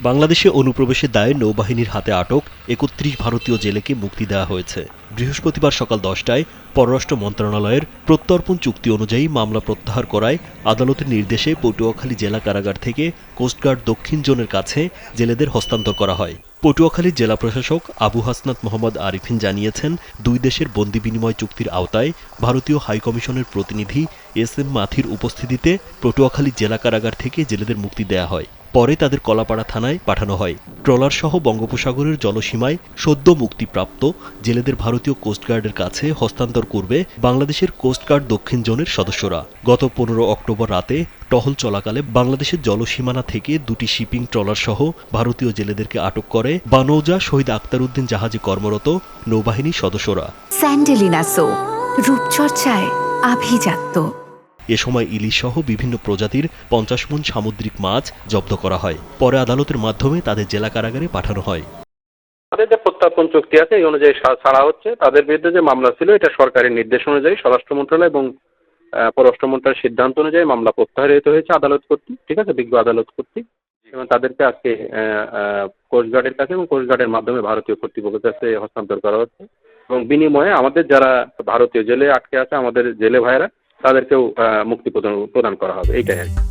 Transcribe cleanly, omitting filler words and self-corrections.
বাংলাদেশে অনুপ্রবেশের দায়ে নৌবাহিনীর হাতে আটক ৩১ ভারতীয় জেলেকে মুক্তি দেওয়া হয়েছে। বৃহস্পতিবার সকাল ১০টায় পররাষ্ট্র মন্ত্রণালয়ের প্রত্যর্পণ চুক্তি অনুযায়ী মামলা প্রত্যাহার করায় আদালতের নির্দেশে পটুয়াখালী জেলা কারাগার থেকে কোস্টগার্ড দক্ষিণ জোনের কাছে জেলেদের হস্তান্তর করা হয়। পটুয়াখালীর জেলা প্রশাসক আবু হাসনাত মোহাম্মদ আরিফিন জানিয়েছেন, দুই দেশের বন্দি বিনিময় চুক্তির আওতায় ভারতীয় হাইকমিশনের প্রতিনিধি এস.এম. মাথির উপস্থিতিতে পটুয়াখালী জেলা কারাগার থেকে জেলেদের মুক্তি দেয়া হয়। পরে তাদের কলাপাড়া থানায় পাঠানো হয়। ট্রলারসহ বঙ্গোপসাগরের জলসীমায় সদ্য মুক্তিপ্রাপ্ত জেলেদের ভারতীয় কোস্টগার্ডের কাছে হস্তান্তর করবে বাংলাদেশের কোস্টগার্ড দক্ষিণ জোনের সদস্যরা। গত ১৫ অক্টোবর রাতে টহল চলাকালে বাংলাদেশের জলসীমানা থেকে দুটি শিপিং ট্রলারসহ ভারতীয় জেলেদেরকে আটক করে বানৌজা শহীদ আখতার উদ্দিন জাহাজে কর্মরত নৌবাহিনীর সদস্যরা। স্যান্ডেলিনা সো, রূপচর্চায় আভিজাত্য। এ সময় ইলিশসহ বিভিন্ন প্রজাতির ৫০ মণ সামুদ্রিক মাছ জব্দ করা হয়। পরে আদালতের মাধ্যমে তাদের জেলা কারাগারে পাঠানো হয়। তাদের যে প্রত্যর্পণ চুক্তি আছে এই অনুযায়ী ছাড়া হচ্ছে। তাদের বিরুদ্ধে যে মামলা ছিল এটা সরকারি নির্দেশ অনুযায়ী স্বরাষ্ট্র মন্ত্রণালয় এবং পররাষ্ট্র মন্ত্রণালয়ের সিদ্ধান্ত অনুযায়ী মামলা প্রত্যাহারিত হয়েছে আদালত কর্তৃক, ঠিক আছে, বিজ্ঞ আদালত কর্তৃক। এবং তাদেরকে আজকে কোস্টগার্ডের কাছে এবং কোস্টগার্ডের মাধ্যমে ভারতীয় কর্তৃপক্ষের কাছে হস্তান্তর করা হচ্ছে। এবং বিনিময়ে আমাদের যারা ভারতীয় জেলে আটকে আছে, আমাদের জেলে ভাইয়েরা, তাদেরকেও মুক্তি প্রদান করা হবে, এইটাই আর কি।